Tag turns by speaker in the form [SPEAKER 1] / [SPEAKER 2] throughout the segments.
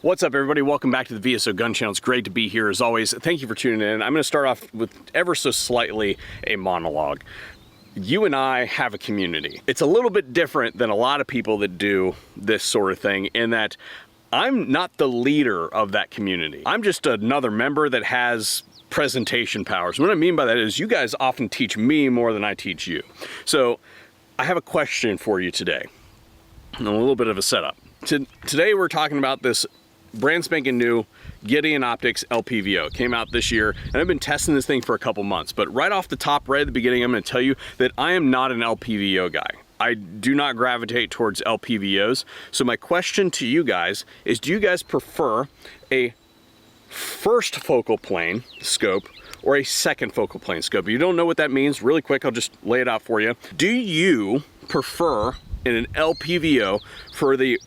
[SPEAKER 1] What's up, everybody? Welcome back to the VSO Gun Channel. It's great to be here as always. Thank you for tuning in. I'm going to start off with ever so slightly a monologue. You and I have a community. It's a little bit different than a lot of people that do this sort of thing in that I'm not the leader of that community. I'm just another member that has presentation powers. What I mean by that is you guys often teach me more than I teach you. So I have a question for you today, and a little bit of a setup. Today we're talking about this brand spanking new Gideon Optics LPVO. It came out this year, and I've been testing this thing for a couple months. But right off the top, right at the beginning, I'm going to tell you that I am not an LPVO guy. I do not gravitate towards LPVOs. So my question to you guys is, do you guys prefer a first focal plane scope or a second focal plane scope? If you don't know what that means, really quick, I'll just lay it out for you. Do you prefer in an LPVO for the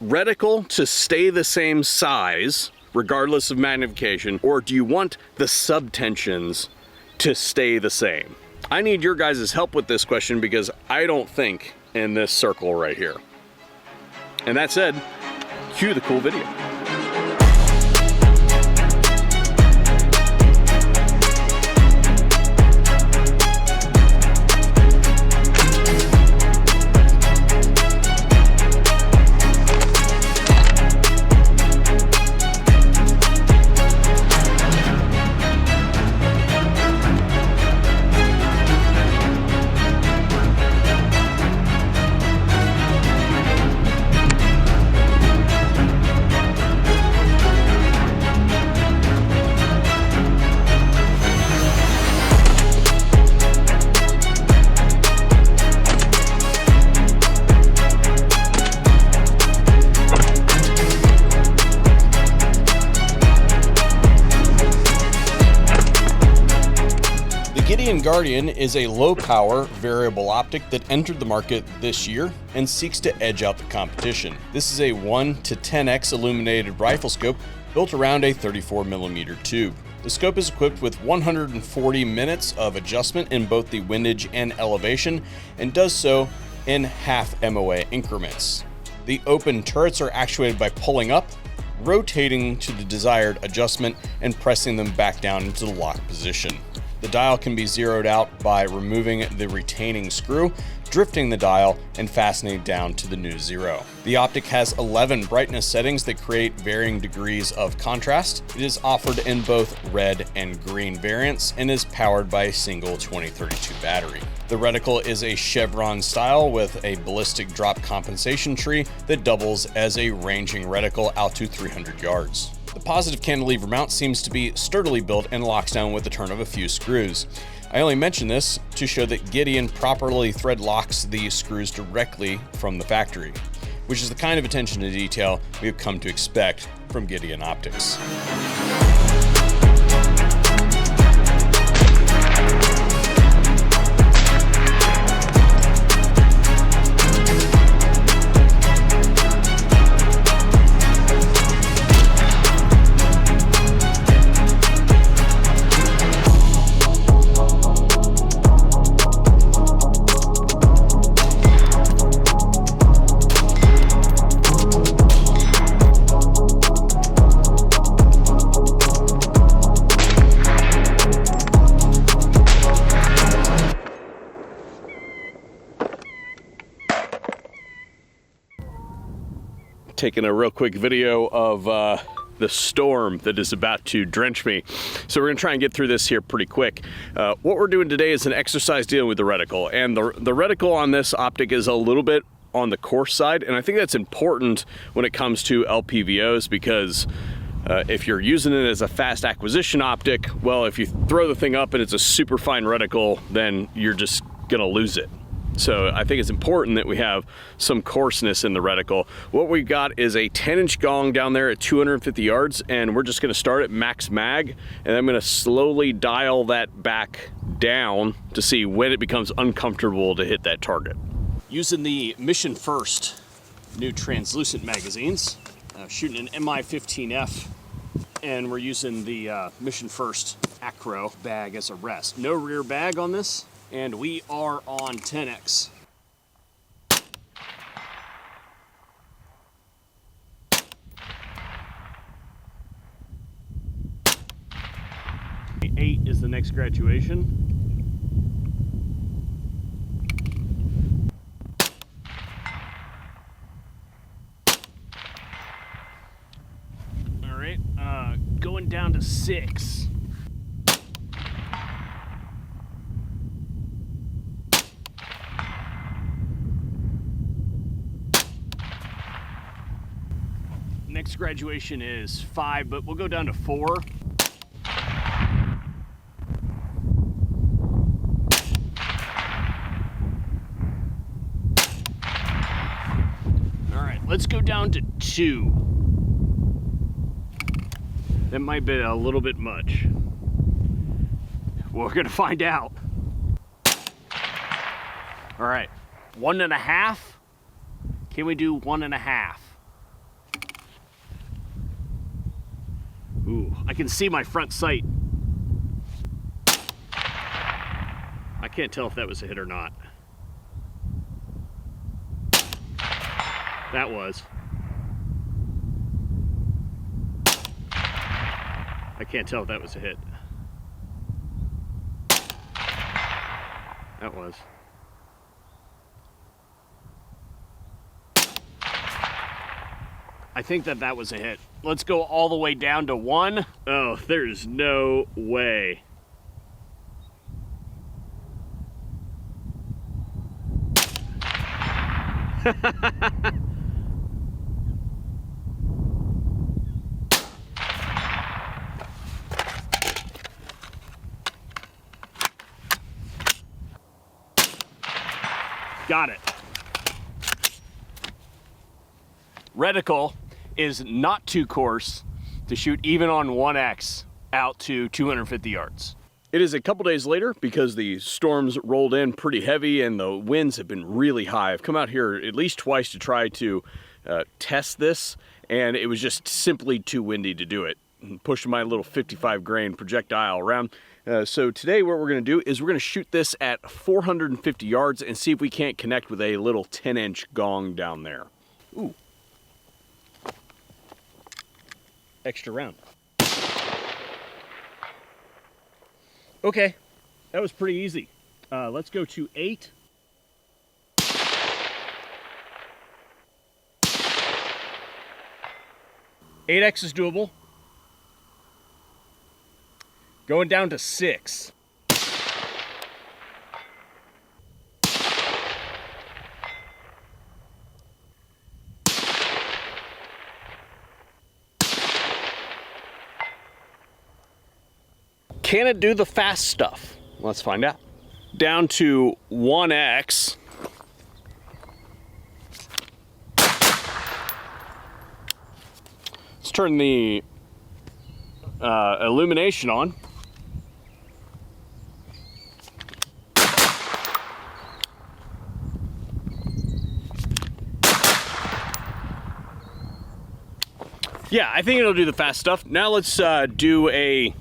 [SPEAKER 1] reticle to stay the same size regardless of magnification, or do you want the subtensions to stay the same? I need your guys' help with this question because I don't think in this circle right here. And that said, cue the cool video. Gideon Guardian is a low-power variable optic that entered the market this year and seeks to edge out the competition. This is a 1 to 10x illuminated rifle scope built around a 34mm tube. The scope is equipped with 140 minutes of adjustment in both the windage and elevation, and does so in half MOA increments. The open turrets are actuated by pulling up, rotating to the desired adjustment, and pressing them back down into the lock position. The dial can be zeroed out by removing the retaining screw, drifting the dial, and fastening it down to the new zero. The optic has 11 brightness settings that create varying degrees of contrast. It is offered in both red and green variants and is powered by a single 2032 battery. The reticle is a chevron style with a ballistic drop compensation tree that doubles as a ranging reticle out to 300 yards. The positive cantilever mount seems to be sturdily built and locks down with the turn of a few screws. I only mention this to show that Gideon properly thread locks the screws directly from the factory, which is the kind of attention to detail we have come to expect from Gideon Optics. Taking a real quick video of the storm that is about to drench me. So we're gonna try and get through this here pretty quick. What we're doing today is an exercise dealing with the reticle, and the reticle on this optic is a little bit on the coarse side, and I think that's important when it comes to LPVOs because if you're using it as a fast acquisition optic, well, if you throw the thing up and it's a super fine reticle, then you're just gonna lose it. So I think it's important that we have some coarseness in the reticle. What we've got is a 10-inch gong down there at 250 yards, and we're just gonna start at max mag, and I'm gonna slowly dial that back down to see when it becomes uncomfortable to hit that target. Using the Mission First new translucent magazines, shooting an MI-15F, and we're using the Mission First Acro bag as a rest. No rear bag on this. And we are on 10x. 8 is the next graduation. All right, going down to 6. Next graduation is 5, but we'll go down to 4. All right, let's go down to 2. That might be a little bit much. Well, we're gonna find out. All right, 1.5. Can we do 1.5? Ooh, I can see my front sight. I can't tell if that was a hit or not. That was. I can't tell if that was a hit. That was. I think that was a hit. Let's go all the way down to 1. Oh, there's no way. Got it. Reticle is not too coarse to shoot even on 1X out to 250 yards. It is a couple days later because the storms rolled in pretty heavy and the winds have been really high. I've come out here at least twice to try to test this, and it was just simply too windy to do it. Pushing my little 55 grain projectile around. So today what we're going to do is we're going to shoot this at 450 yards and see if we can't connect with a little 10-inch gong down there. Ooh. Extra round. Okay, that was pretty easy. Let's go to 8. Eight X is doable. Going down to 6. Can it do the fast stuff? Let's find out. Down to 1X. Let's turn the illumination on. Yeah, I think it'll do the fast stuff. Now let's do a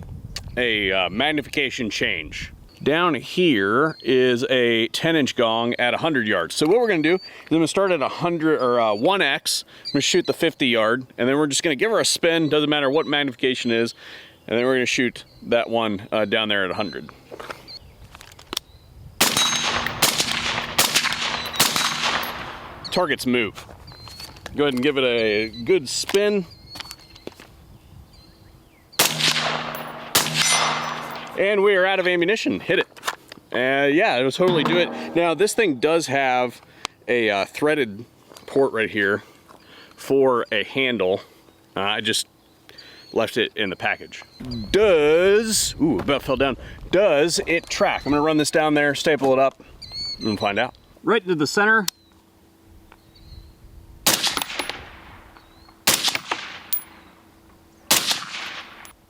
[SPEAKER 1] magnification change. Down here is a 10-inch gong at 100 yards. So what we're gonna do is I'm gonna start at 100 or 1X. I'm gonna shoot the 50 yard, and then we're just gonna give her a spin. Doesn't matter what magnification is, and then we're gonna shoot that one down there at 100. Targets move. Go ahead and give it a good spin. And we are out of ammunition. Hit it. Yeah, it'll totally do it. Now, this thing does have a threaded port right here for a handle. I just left it in the package. Ooh, about fell down. Does it track? I'm gonna run this down there, staple it up, and find out. Right into the center.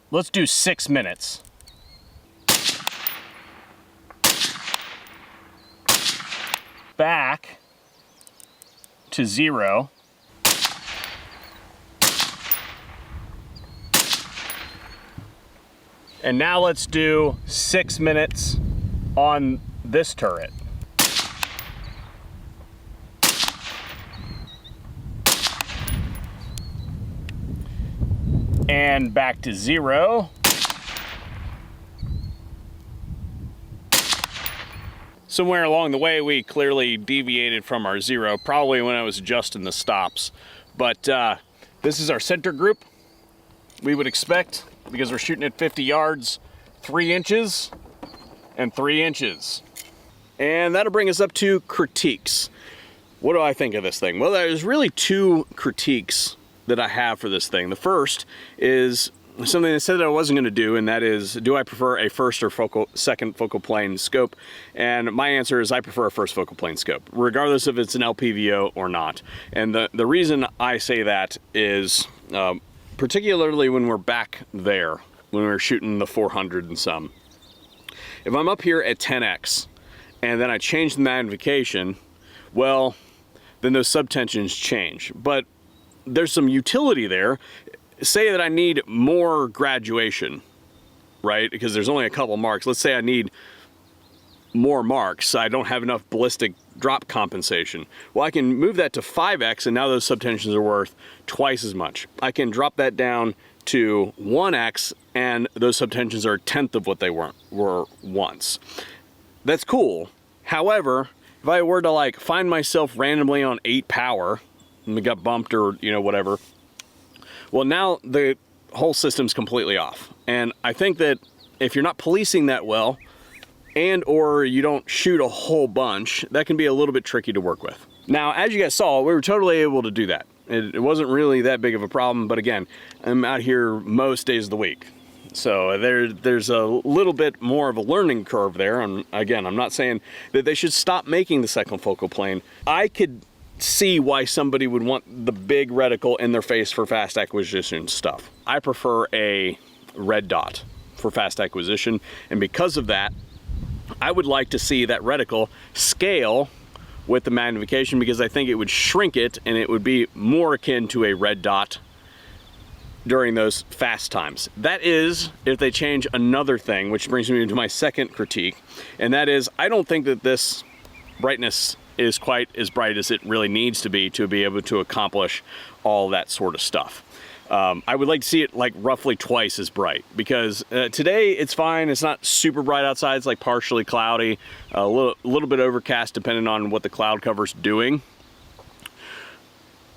[SPEAKER 1] Let's do 6 minutes. Back to 0. And now let's do 6 minutes on this turret. And back to 0. somewhere along the way we clearly deviated from our zero, probably when I was adjusting the stops. But this is our center group. We would expect, because we're shooting at 50 yards, 3 inches and 3 inches. And that'll bring us up to critiques. What do I think of this thing? Well, there's really 2 critiques that I have for this thing. The first is something I said that I wasn't going to do, and that is, do I prefer a first or second focal plane scope? And my answer is I prefer a first focal plane scope, regardless if it's an LPVO or not. And the reason I say that is, particularly when we're back there, when we're shooting the 400 and some. If I'm up here at 10x, and then I change the magnification, well, then those subtensions change. But there's some utility there. Say that I need more graduation, right? Because there's only a couple marks. Let's say I need more marks. I don't have enough ballistic drop compensation. Well, I can move that to 5x, and now those subtensions are worth twice as much. I can drop that down to 1x, and those subtensions are 1/10 of what they were once. That's cool. However, if I were to like find myself randomly on 8 power, and we got bumped or, you know, whatever, well, now the whole system's completely off. And I think that if you're not policing that well, and or you don't shoot a whole bunch, that can be a little bit tricky to work with. Now, as you guys saw, we were totally able to do that. It wasn't really that big of a problem, but again, I'm out here most days of the week. So there's a little bit more of a learning curve there. And again, I'm not saying that they should stop making the second focal plane. I could see why somebody would want the big reticle in their face for fast acquisition stuff. I prefer a red dot for fast acquisition, and because of that, I would like to see that reticle scale with the magnification, because I think it would shrink it and it would be more akin to a red dot during those fast times. That is, if they change another thing, which brings me to my second critique, and that is, I don't think that this brightness is quite as bright as it really needs to be able to accomplish all that sort of stuff. I would like to see it like roughly twice as bright, because today it's fine. It's not super bright outside. It's like partially cloudy, a little bit overcast depending on what the cloud cover's doing.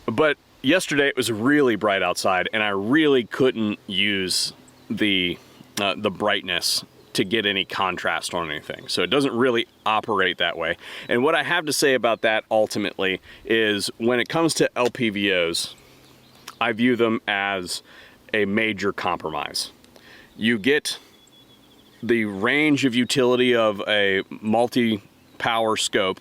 [SPEAKER 1] But yesterday it was really bright outside, and I really couldn't use the brightness to get any contrast on anything. So it doesn't really operate that way. And what I have to say about that ultimately is, when it comes to LPVOs, I view them as a major compromise. You get the range of utility of a multi-power scope,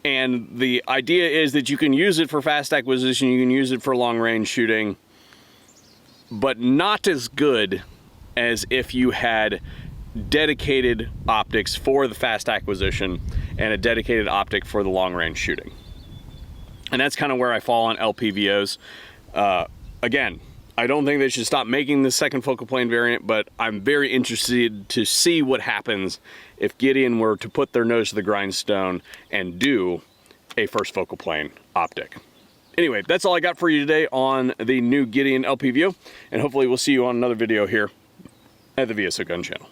[SPEAKER 1] and the idea is that you can use it for fast acquisition, you can use it for long range shooting, but not as good as if you had dedicated optics for the fast acquisition and a dedicated optic for the long range shooting. And that's kind of where I fall on LPVOs. Again, I don't think they should stop making the second focal plane variant, but I'm very interested to see what happens if Gideon were to put their nose to the grindstone and do a first focal plane optic. Anyway, that's all I got for you today on the new Gideon LPVO, and hopefully we'll see you on another video here at the VSO Gun Channel.